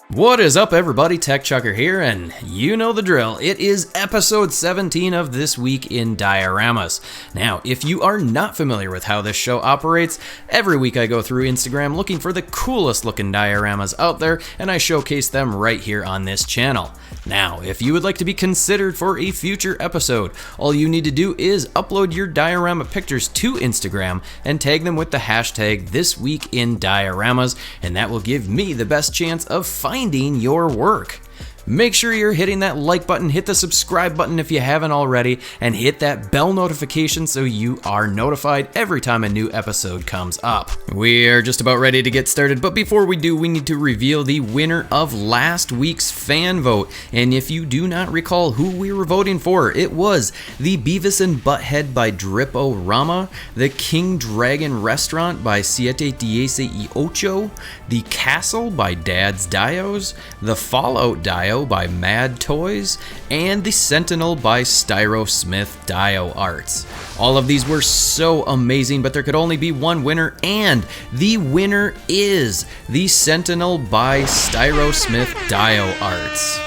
What is up, everybody? TechChucker here, and you know the drill. It is episode 17 of This Week in Dioramas. Now, if you are not familiar with how this show operates, every week I go through Instagram looking for the coolest looking dioramas out there, and I showcase them right here on this channel. Now, if you would like to be considered for a future episode, all you need to do is upload your diorama pictures to Instagram and tag them with the hashtag ThisWeekInDioramas, and that will give me the best chance of finding your work. Make sure you're hitting that like button, hit the subscribe button if you haven't already, and hit that bell notification so you are notified every time a new episode comes up. We are just about ready to get started, but before we do, we need to reveal the winner of last week's fan vote. And if you do not recall who we were voting for, it was the Beavis and Butthead by DripArama, the King Dragon Restaurant by Siete Diez y Ocho, the Castle by Dad's Dios, the Fallout Dio by Mad Toys, and the Sentinel by Styro Smith Daioh Arts. All of these were so amazing, but there could only be one winner, and the winner is the Sentinel by Styro Smith Daioh Arts.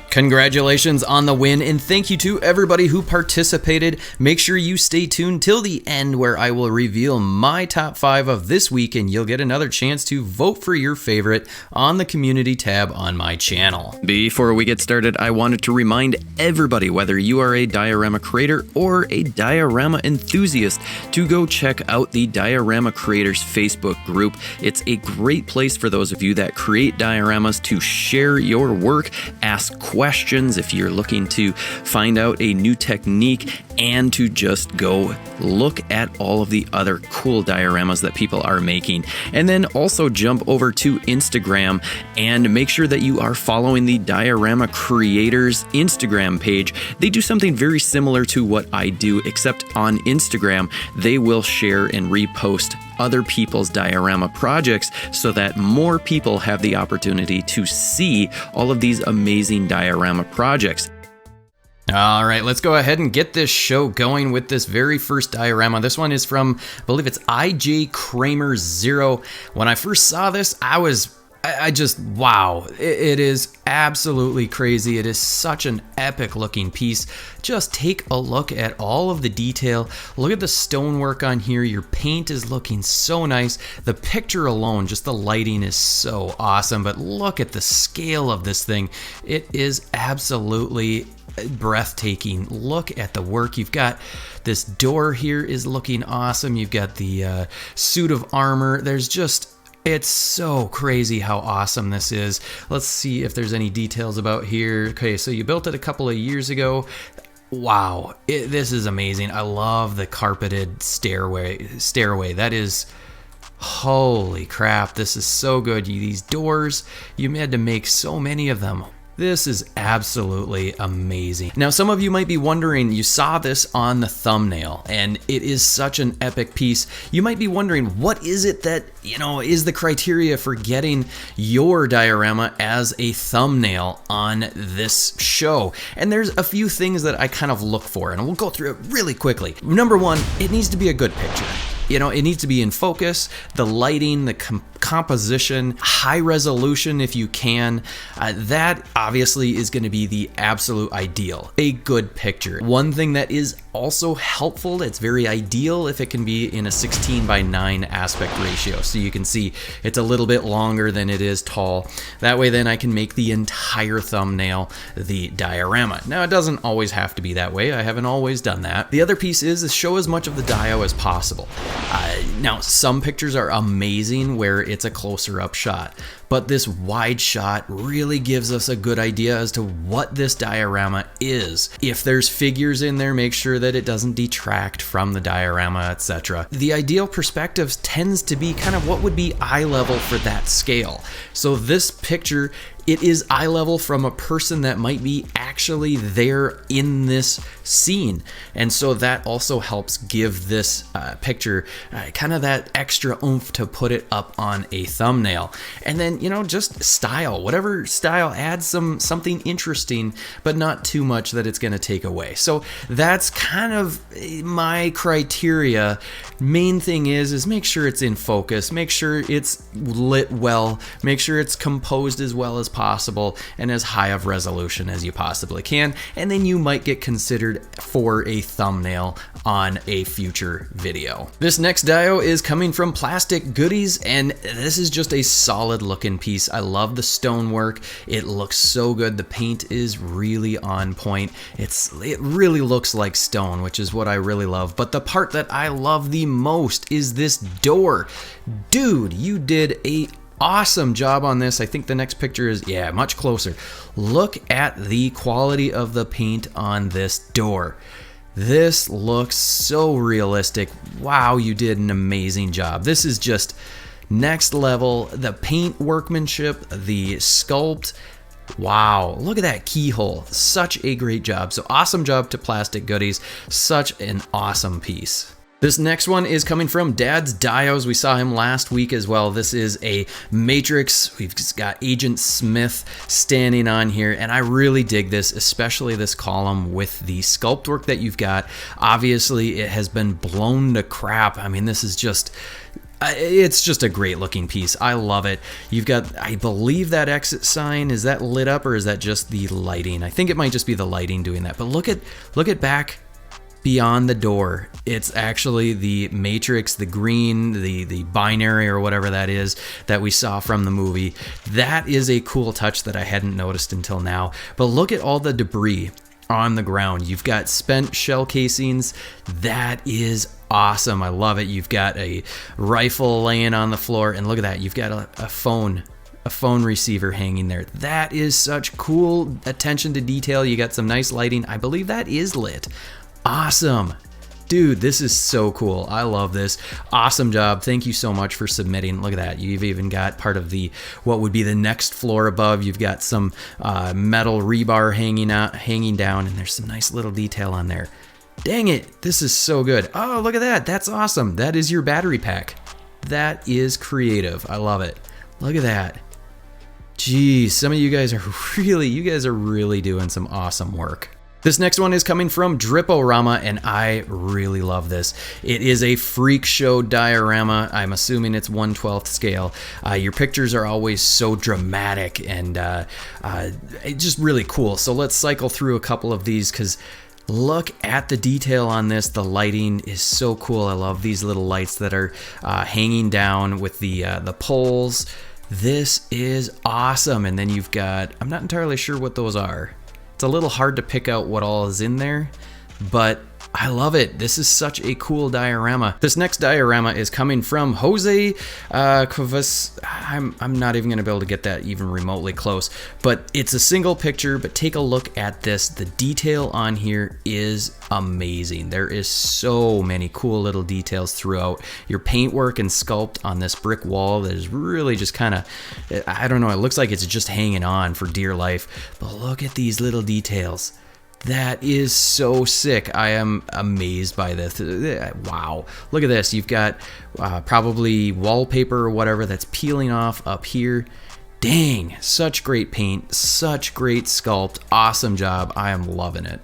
Congratulations on the win, and thank you to everybody who participated. Make sure you stay tuned till the end where I will reveal my top 5 of this week, and you'll get another chance to vote for your favorite on the community tab on my channel. Before we get started, I wanted to remind everybody, whether you are a diorama creator or a diorama enthusiast, to go check out the Diorama Creators Facebook group. It's a great place for those of you that create dioramas to share your work, ask questions if you're looking to find out a new technique, and to just go look at all of the other cool dioramas that people are making. And then also jump over to Instagram and make sure that you are following the Diorama Creators Instagram page. They do something very similar to what I do, except on Instagram, they will share and repost other people's diorama projects so that more people have the opportunity to see all of these amazing diorama projects. All right, let's go ahead and get this show going with this very first diorama. This one is from, I believe it's IJ Kramer 0. When I first saw this, I just, wow, it is absolutely crazy. It is such an epic looking piece. Just take a look at all of the detail. Look at the stonework on here. Your paint is looking so nice. The picture alone, just the lighting is so awesome, but look at the scale of this thing. It is absolutely breathtaking. Look at the work. You've got this door here is looking awesome. You've got the suit of armor. It's so crazy how awesome this is. Let's see if there's any details about here. Okay, so you built it a couple of years ago. Wow, this is amazing. I love the carpeted stairway. That is, holy crap, this is so good. These doors, you had to make so many of them. This is absolutely amazing. Now, some of you might be wondering, you saw this on the thumbnail, and it is such an epic piece. You might be wondering, what is it that, is the criteria for getting your diorama as a thumbnail on this show? And there's a few things that I kind of look for, and we'll go through it really quickly. Number one, it needs to be a good picture. It needs to be in focus, the lighting, the composition, high resolution if you can. That obviously is going to be the absolute ideal, a good picture. One thing that is also helpful, it's very ideal if it can be in a 16:9 aspect ratio. So you can see it's a little bit longer than it is tall. That way then I can make the entire thumbnail the diorama. Now it doesn't always have to be that way. I haven't always done that. The other piece is show as much of the dio as possible. Now, some pictures are amazing where it's a closer up shot, but this wide shot really gives us a good idea as to what this diorama is. If there's figures in there, make sure that it doesn't detract from the diorama, etc. The ideal perspective tends to be kind of what would be eye level for that scale. So this picture, it is eye level from a person that might be actually there in this scene. And so that also helps give this picture kind of that extra oomph to put it up on a thumbnail. And then, you know, just style, whatever style, add something interesting, but not too much that it's going to take away. So that's kind of my criteria. Main thing is make sure it's in focus, make sure it's lit well, make sure it's composed as well as possible and as high of resolution as you possibly can, and then you might get considered for a thumbnail on a future video. This next Daioh is coming from PlasticGoodies, and this is just a solid looking piece. I love the stonework. It looks so good. The paint is really on point. It really looks like stone, which is what I really love. But the part that I love the most is this door. Dude, you did a awesome job on this. I think the next picture is, yeah, much closer. Look at the quality of the paint on this door. This looks so realistic. Wow, you did an amazing job. This is just next level. The paint workmanship, the sculpt. Wow, look at that keyhole. Such a great job. So awesome job to PlasticGoodies. Such an awesome piece. This next one is coming from Dad's Diohs. We saw him last week as well. This is a Matrix. We've just got Agent Smith standing on here, and I really dig this, especially this column with the sculpt work that you've got. Obviously, it has been blown to crap. I mean, this is just... it's just a great looking piece. I love it. You've got, I believe that exit sign, is that lit up or is that just the lighting? I think it might just be the lighting doing that. But look at back beyond the door. It's actually the Matrix, the green, the binary or whatever that is that we saw from the movie. That is a cool touch that I hadn't noticed until now. But look at all the debris on the ground. You've got spent shell casings. That is awesome. I love it. You've got a rifle laying on the floor, and look at that. You've got a phone receiver hanging there. That is such cool attention to detail. You got some nice lighting. I believe that is lit. Awesome. Dude, this is so cool. I love this. Awesome job. Thank you so much for submitting. Look at that. You've even got part of the, what would be the next floor above. You've got some metal rebar hanging down, and there's some nice little detail on there. Dang it. This is so good. Oh, look at that. That's awesome. That is your battery pack. That is creative. I love it. Look at that. Geez, some of you guys are really doing some awesome work. This next one is coming from DripArama, and I really love this. It is a freak show diorama. I'm assuming it's 1/12 scale. Your pictures are always so dramatic and just really cool. So let's cycle through a couple of these because look at the detail on this. The lighting is so cool. I love these little lights that are hanging down with the poles. This is awesome. And then you've got, I'm not entirely sure what those are. It's a little hard to pick out what all is in there, but I love it. This is such a cool diorama. This next diorama is coming from Jose Kovas. I'm not even gonna be able to get that even remotely close, but it's a single picture, but take a look at this. The detail on here is amazing. There is so many cool little details throughout. Your paintwork and sculpt on this brick wall that is really just kind of, I don't know, it looks like it's just hanging on for dear life, but look at these little details. That is so sick. I am amazed by this. Wow. Look at this. You've got probably wallpaper or whatever that's peeling off up here. Dang, such great paint, such great sculpt. Awesome job. I am loving it.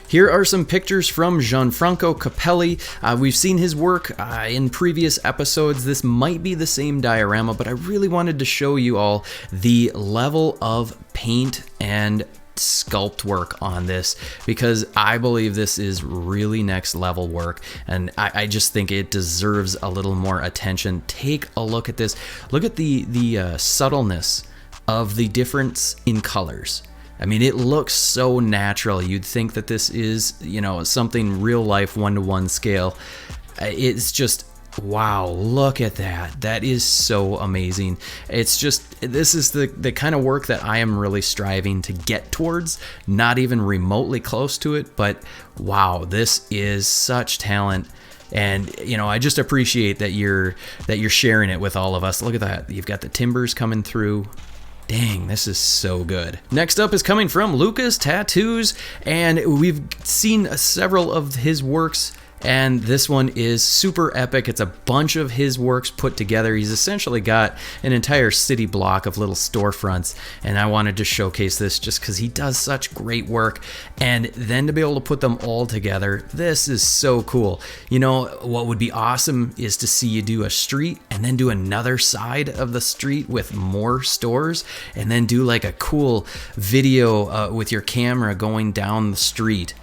Here are some pictures from Franco Capelli. We've seen his work in previous episodes. This might be the same diorama, but I really wanted to show you all the level of paint and sculpt work on this because I believe this is really next level work, and I just think it deserves a little more attention. Take a look at this. Look at the subtleness of the difference in colors. I mean, it looks so natural. You'd think that this is, you know, something real life 1-to-1 scale. It's just, wow, look at that. That is so amazing. It's just, this is the kind of work that I am really striving to get towards, not even remotely close to it, but wow, this is such talent. And, you know, I just appreciate that you're sharing it with all of us. Look at that. You've got the timbers coming through. Dang, this is so good. Next up is coming from Lucas Tattoos, and we've seen several of his works And this one is super epic. It's a bunch of his works put together. He's essentially got an entire city block of little storefronts, and I wanted to showcase this just because he does such great work. And then to be able to put them all together, this is so cool. You know, what would be awesome is to see you do a street and then do another side of the street with more stores, and then do like a cool video with your camera going down the street.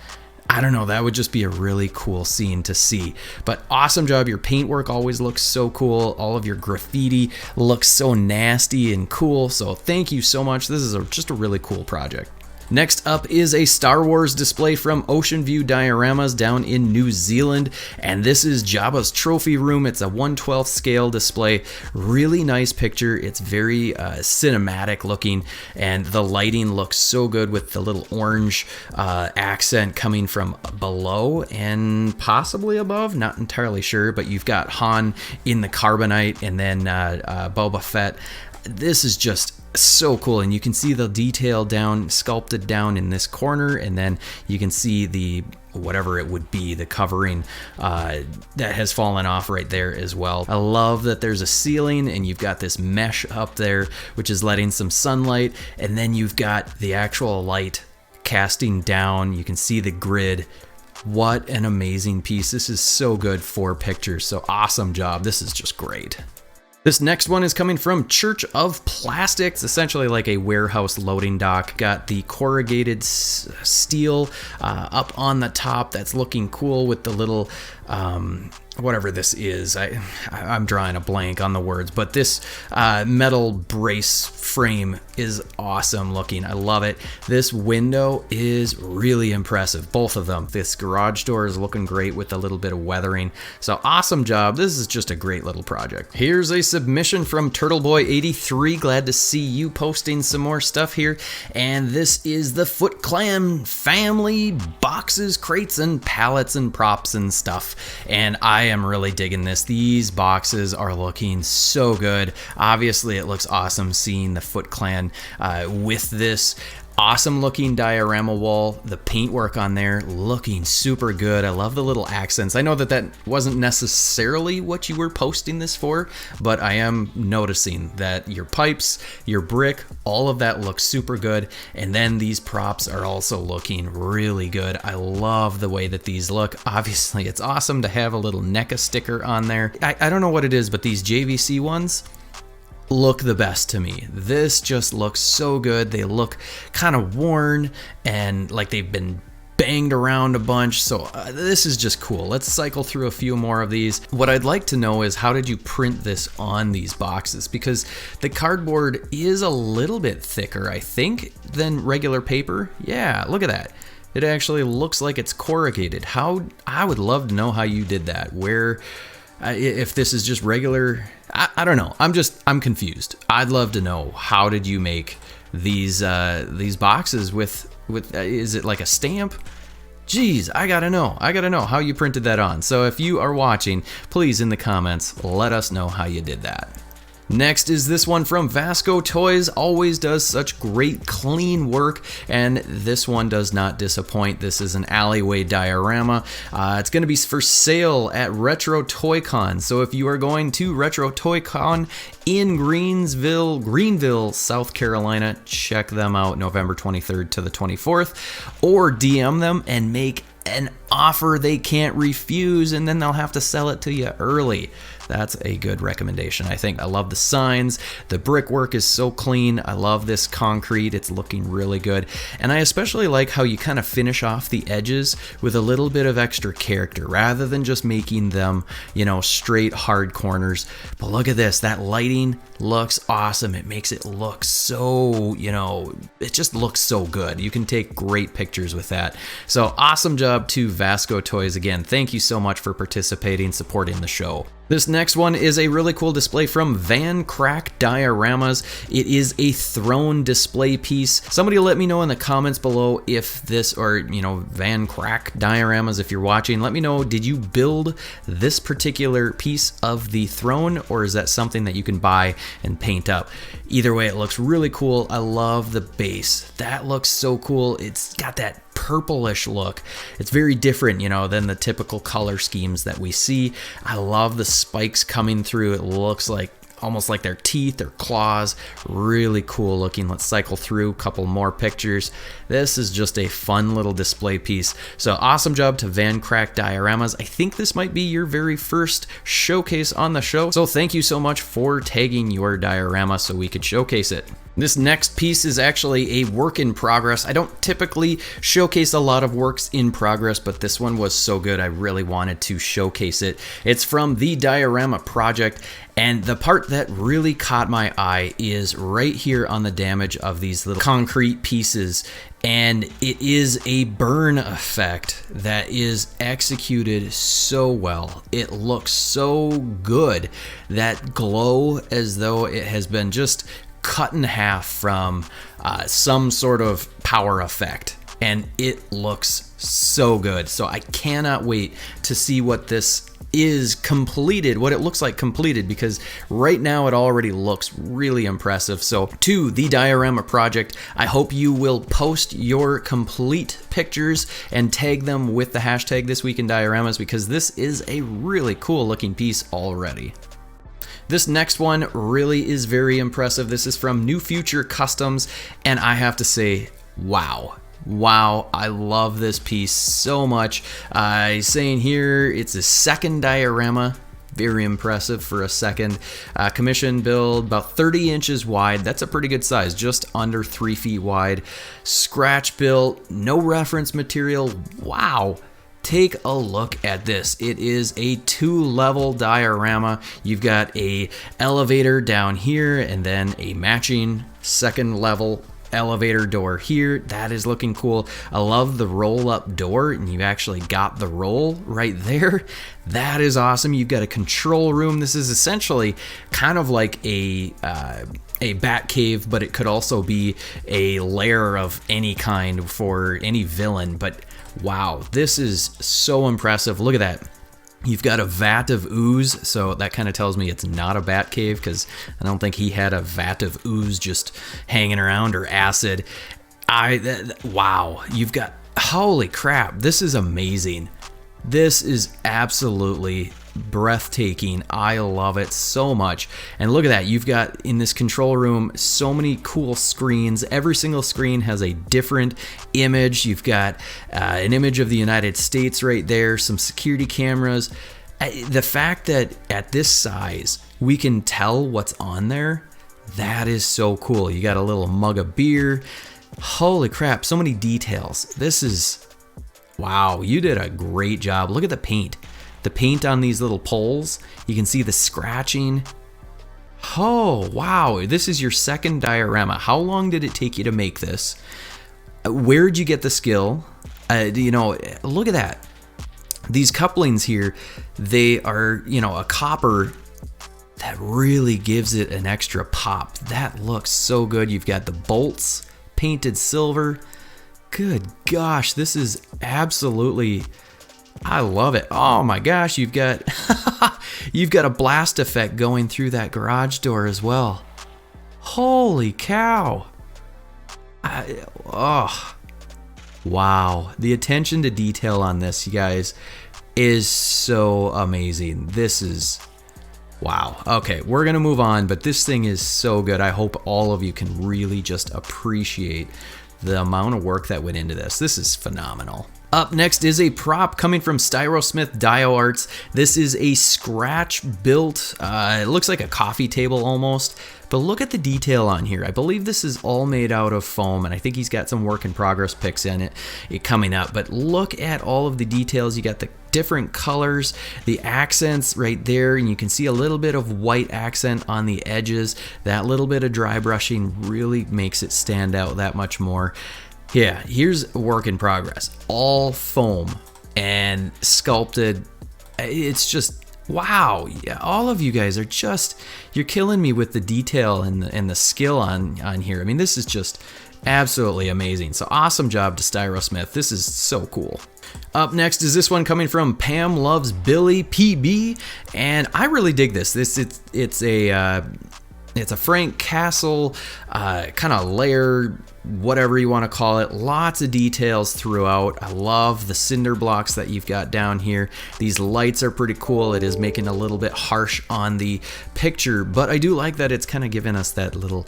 I don't know, that would just be a really cool scene to see. But awesome job. Your paintwork always looks so cool. All of your graffiti looks so nasty and cool. So thank you so much. This is just a really cool project. Next up is a Star Wars display from Ocean View Dioramas down in New Zealand, and this is Jabba's trophy room. It's a 1/12 scale display. Really nice picture. It's very cinematic looking, and the lighting looks so good with the little orange accent coming from below and possibly above, not entirely sure, but you've got Han in the carbonite and then Boba Fett. This is just so cool, and you can see the detail down, sculpted down in this corner, and then you can see the whatever it would be, the covering that has fallen off right there as well. I love that there's a ceiling and you've got this mesh up there which is letting some sunlight, and then you've got the actual light casting down. You can see the grid. What an amazing piece. This is so good for pictures. So awesome job. This is just great. This next one is coming from Church of Plastic. It's essentially like a warehouse loading dock. Got the corrugated steel up on the top. That's looking cool with the little whatever this is. I'm drawing a blank on the words, but this metal brace frame is awesome looking. I love it. This window is really impressive, both of them. This garage door is looking great with a little bit of weathering. So awesome job. This is just a great little project. Here's a submission from Turtleboy83. Glad to see you posting some more stuff here. And this is the Foot Clan family boxes, crates, and pallets and props and stuff. And I am really digging this. These boxes are looking so good. Obviously, it looks awesome seeing the Foot Clan with this. Awesome looking diorama wall. The paintwork on there looking super good. I love the little accents. I know that wasn't necessarily what you were posting this for, but I am noticing that your pipes, your brick, all of that looks super good. And then these props are also looking really good. I love the way that these look. Obviously, it's awesome to have a little NECA sticker on there. I don't know what it is, but these JVC ones look the best to me. This just looks so good. They look kind of worn and like they've been banged around a bunch. So this is just cool. Let's cycle through a few more of these. What I'd like to know is, how did you print this on these boxes? Because the cardboard is a little bit thicker, I think, than regular paper. Yeah, look at that. It actually looks like it's corrugated. I would love to know how you did that. Where, if this is just regular, I don't know. I'm confused. I'd love to know, how did you make these boxes with is it like a stamp? Geez, I gotta know how you printed that on. So if you are watching, please in the comments, let us know how you did that. Next is this one from Vasco Toys. Always does such great clean work, and this one does not disappoint. This is an alleyway diorama. It's going to be for sale at Retro Toy Con. So if you are going to Retro Toy Con in Greenville, South Carolina, check them out November 23rd to the 24th, or DM them and make an offer they can't refuse, and then they'll have to sell it to you early. That's a good recommendation, I think. I love the signs. The brickwork is so clean. I love this concrete. It's looking really good. And I especially like how you kind of finish off the edges with a little bit of extra character rather than just making them, straight hard corners. But look at this. That lighting looks awesome. It makes it look so, it just looks so good. You can take great pictures with that. So awesome job to Vasco Toys. Again, thank you so much for participating, supporting the show. This next one is a really cool display from Van Crack Dioramas. It is a throne display piece. Somebody let me know in the comments below if this, or Van Crack Dioramas, if you're watching, let me know, did you build this particular piece of the throne, or is that something that you can buy and paint up? Either way, it looks really cool. I love the base. That looks so cool. It's got that purplish look. It's very different, you know, than the typical color schemes that we see. I love the spikes coming through. It looks like almost like their teeth or claws. Really cool looking. Let's cycle through a couple more pictures. This is just a fun little display piece. So awesome job to Van Crack Dioramas. I think this might be your very first showcase on the show. So thank you so much for tagging your diorama so we could showcase it. This next piece is actually a work in progress. I don't typically showcase a lot of works in progress, but this one was so good I really wanted to showcase it. It's from the Diorama project, and the part that really caught my eye is right here on the damage of these little concrete pieces. And it is a burn effect that is executed so well. It looks so good. That glow as though it has been just cut in half from some sort of power effect, and it looks so good. So I cannot wait to see what this is completed, what it looks like completed, because right now it already looks really impressive. So to the Diorama project, I hope you will post your complete pictures and tag them with the hashtag ThisWeekInDioramas, because this is a really cool looking piece already. This next one really is very impressive. This is from New Future Customs, and I have to say, wow. Wow, I love this piece so much. Saying here, it's a second diorama. Very impressive for a second. Commission build, about 30 inches wide. That's a pretty good size, just under 3 feet wide. Scratch built, no reference material. Wow. Take a look at this. It is a 2-level diorama. You've got a elevator down here and then a matching 2nd level elevator door here. That is looking cool. I love the roll-up door, and you actually got the roll right there. That is awesome. You've got a control room. This is essentially kind of like a bat cave, but it could also be a lair of any kind for any villain. But wow, this is so impressive. Look at that. You've got a vat of ooze, so that kind of tells me it's not a bat cave, because I don't think he had a vat of ooze just hanging around, or acid. Wow, you've got, holy crap, this is amazing. This is absolutely breathtaking. I love it so much. And look at that, you've got in this control room so many cool screens. Every single screen has a different image. You've got an image of the United States right there, some security cameras. The fact that at this size we can tell what's on there, that is so cool. You got a little mug of beer. Holy crap, so many details. This is, wow, you did a great job. Look at the paint. The paint on these little poles, you can see the scratching. Oh, wow, this is your second diorama. How long did it take you to make this? Where'd you get the skill? You know, look at that. These couplings here, they are, you know, a copper that really gives it an extra pop. That looks so good. You've got the bolts painted silver. Good gosh, this is absolutely, I love it. Oh my gosh, you've got you've got a blast effect going through that garage door as well. Holy cow. Oh, wow. The attention to detail on this, you guys, is so amazing. This is, wow. Okay, we're gonna move on, but this thing is so good. I hope all of you can really just appreciate the amount of work that went into this. This is phenomenal. Up next is a prop coming from Styrosmith Daioh Arts. This is a scratch built, it looks like a coffee table almost, but look at the detail on here. I believe this is all made out of foam, and I think he's got some work in progress pics in it coming up, but look at all of the details. You got the different colors, the accents right there, and you can see a little bit of white accent on the edges. That little bit of dry brushing really makes it stand out that much more. Yeah, here's a work in progress. All foam and sculpted. It's just, wow. Yeah, all of you guys are just, you're killing me with the detail and the skill on here. I mean, this is just absolutely amazing. So awesome job to Styrosmith. This is so cool. Up next is this one coming from Pam Loves Billy PB, and I really dig this. It's a It's a Frank Castle kind of layer, whatever you want to call it. Lots of details throughout. I love the cinder blocks that you've got down here. These lights are pretty cool. It is making a little bit harsh on the picture, but I do like that it's kind of giving us that little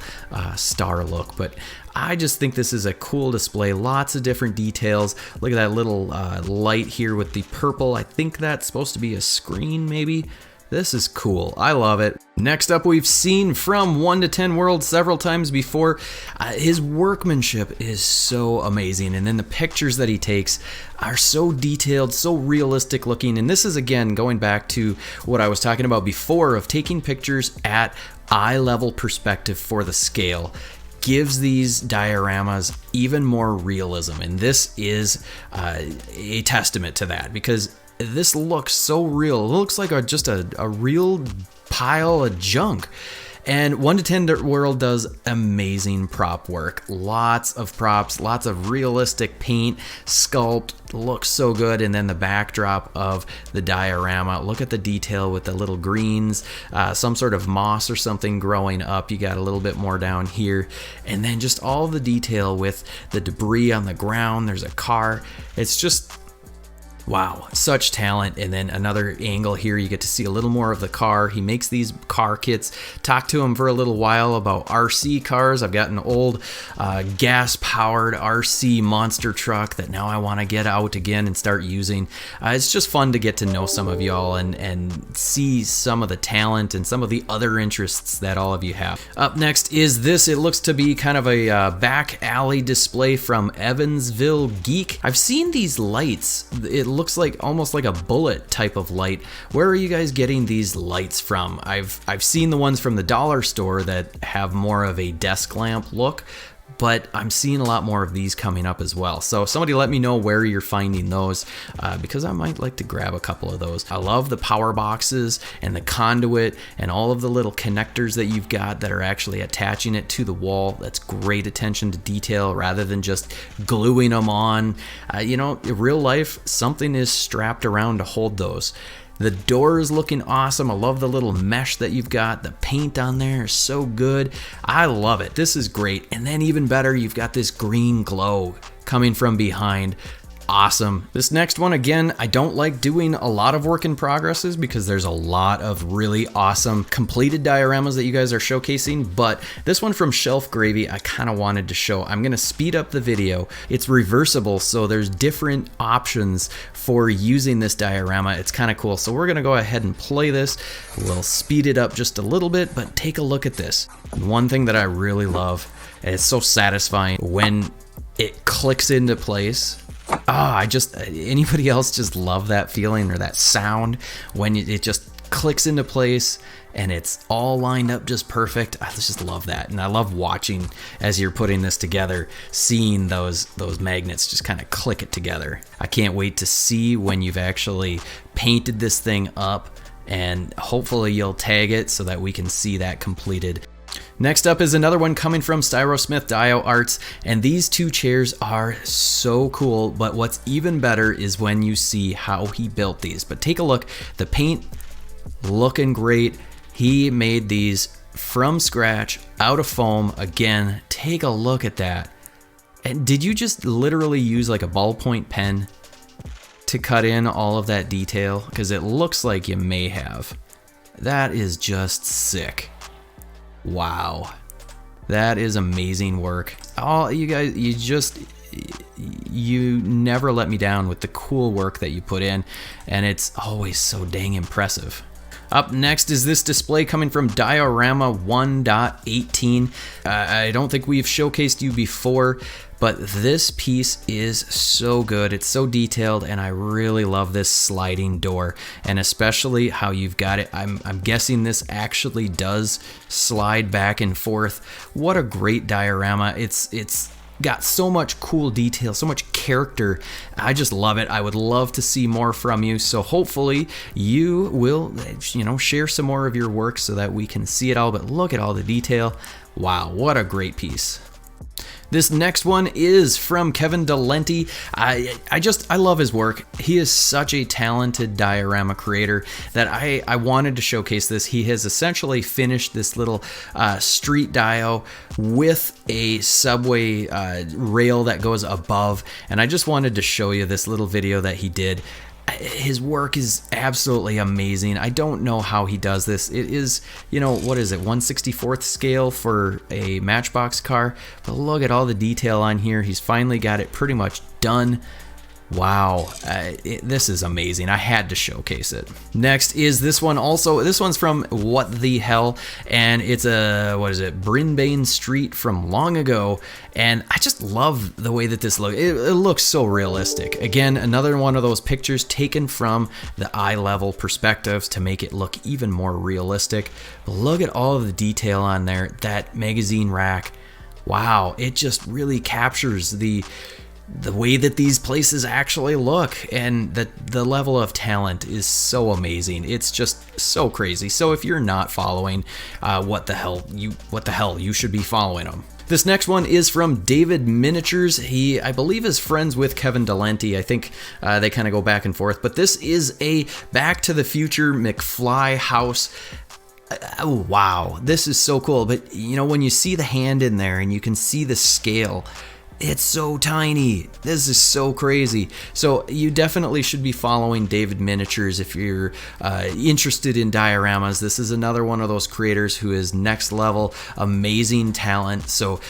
star look. But I just think this is a cool display. Lots of different details. Look at that little light here with the purple. I think that's supposed to be a screen, maybe. This is cool. I love it. Next up, we've seen from 1 to 10 World several times before. His workmanship is so amazing, and then the pictures that he takes are so detailed, so realistic looking. And this is, again, going back to what I was talking about before of taking pictures at eye level perspective for the scale. Gives these dioramas even more realism, and this is a testament to that, because this looks so real. It looks like just a real pile of junk. And 1 to 10 World does amazing prop work. Lots of props, lots of realistic paint, sculpt, looks so good. And then the backdrop of the diorama. Look at the detail with the little greens, some sort of moss or something growing up. You got a little bit more down here. And then just all the detail with the debris on the ground. There's a car. It's just... wow, such talent. And then another angle here, you get to see a little more of the car. He makes these car kits. Talked to him for a little while about RC cars. I've got an old gas-powered RC monster truck that now I want to get out again and start using. It's just fun to get to know some of y'all and see some of the talent and some of the other interests that all of you have. Up next is this. It looks to be kind of a back alley display from EvansvilleGeek. I've seen these lights. It looks like almost like a bullet type of light. Where are you guys getting these lights from? I've seen the ones from the dollar store that have more of a desk lamp look, but I'm seeing a lot more of these coming up as well. So somebody let me know where you're finding those, because I might like to grab a couple of those. I love the power boxes and the conduit and all of the little connectors that you've got that are actually attaching it to the wall. That's great attention to detail rather than just gluing them on. You know, in real life, something is strapped around to hold those. The door is looking awesome. I love the little mesh that you've got. The paint on there is so good. I love it. This is great. And then even better, you've got this green glow coming from behind. Awesome. This next one, again, I don't like doing a lot of work in progresses because there's a lot of really awesome completed dioramas that you guys are showcasing, but this one from Shelf Gravy I kind of wanted to show. I'm going to speed up the video. It's reversible, so there's different options for using this diorama. It's kind of cool. So we're going to go ahead and play this. We'll speed it up just a little bit, but take a look at this. One thing that I really love, and it's so satisfying when it clicks into place. Anybody else just love that feeling or that sound when it just clicks into place and it's all lined up just perfect? I just love that. And I love watching as you're putting this together, seeing those magnets just kind of click it together. I can't wait to see when you've actually painted this thing up, and hopefully you'll tag it so that we can see that completed. Next up is another one coming from Styrosmith Daioh Arts, and these two chairs are so cool, but what's even better is when you see how he built these. But take a look, the paint looking great. He made these from scratch, out of foam. Again, take a look at that. And did you just literally use like a ballpoint pen to cut in all of that detail? Because it looks like you may have. That is just sick. Wow, that is amazing work. All you guys, you never let me down with the cool work that you put in, and it's always so dang impressive. Up next is this display coming from Diorama 1.18. I don't think we've showcased you before, but this piece is so good. It's so detailed, and I really love this sliding door, and especially how you've got it. I'm guessing this actually does slide back and forth. What a great diorama. It's got so much cool detail, so much character. I just love it. I would love to see more from you. So hopefully you will, share some more of your work so that we can see it all. But look at all the detail. Wow, what a great piece. This next one is from Kevin Delenn. I love his work. He is such a talented diorama creator that I wanted to showcase this. He has essentially finished this little street Daioh with a subway rail that goes above, and I just wanted to show you this little video that he did. His work is absolutely amazing. I don't know how he does this. It is, what is it, 1/64th scale for a Matchbox car. But look at all the detail on here. He's finally got it pretty much done. Wow, this is amazing. I had to showcase it. Next is this one also. This one's from What the Hell, and it's Brisbane Street from long ago, and I just love the way that this looks. It looks so realistic. Again, another one of those pictures taken from the eye level perspectives to make it look even more realistic. But look at all of the detail on there. That magazine rack, wow, it just really captures the way that these places actually look, and the level of talent is so amazing. It's just so crazy. So if you're not following what the hell, you should be following them. This next one is from David Miniatures. He, I believe, is friends with Kevin Delenn. I think they kind of go back and forth, but this is a Back to the Future McFly house. Oh, wow, this is so cool. But when you see the hand in there and you can see the scale, it's so tiny. This is so crazy. So you definitely should be following David Miniatures if you're interested in dioramas. This is another one of those creators who is next level, amazing talent. So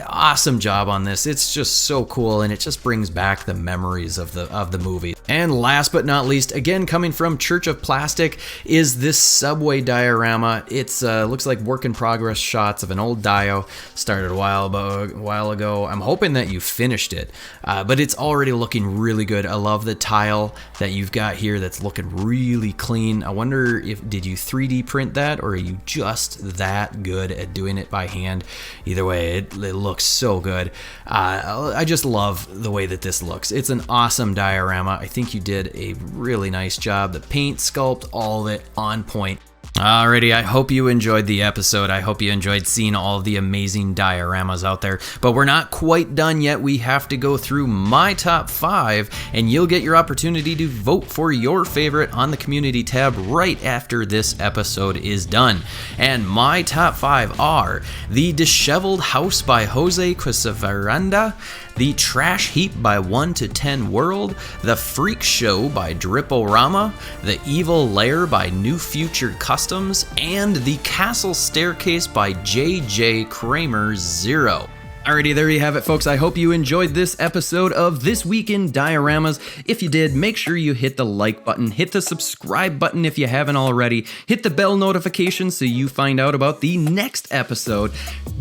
awesome job on this. It's just so cool, and it just brings back the memories of the movie. And last but not least, again coming from Church of Plastic, is this subway diorama. It's looks like work in progress shots of an old Daioh. Started a while ago. I'm hoping that you finished it, but it's already looking really good. I love the tile that you've got here that's looking really clean. I wonder did you 3D print that, or are you just that good at doing it by hand? Either way, it looks so good. I just love the way that this looks. It's an awesome diorama. I think you did a really nice job. The paint, sculpt, all of it on point. Alrighty, I hope you enjoyed the episode. I hope you enjoyed seeing all of the amazing dioramas out there. But we're not quite done yet. We have to go through my top 5, and you'll get your opportunity to vote for your favorite on the community tab right after this episode is done. And my top 5 are the Disheveled House by Jose Quesaveranda, the Trash Heap by 1 to 10 World, the Freak Show by DripArama, the Evil Lair by New Future Customs, and the Castle Staircase by JJ Kramer 0. Alrighty, there you have it, folks. I hope you enjoyed this episode of This Week in Dioramas. If you did, make sure you hit the like button, hit the subscribe button if you haven't already, hit the bell notification so you find out about the next episode.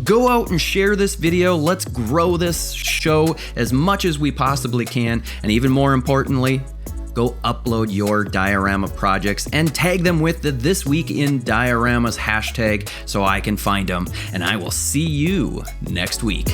Go out and share this video. Let's grow this show as much as we possibly can, and even more importantly, go upload your diorama projects and tag them with the This Week in Dioramas hashtag so I can find them. And I will see you next week.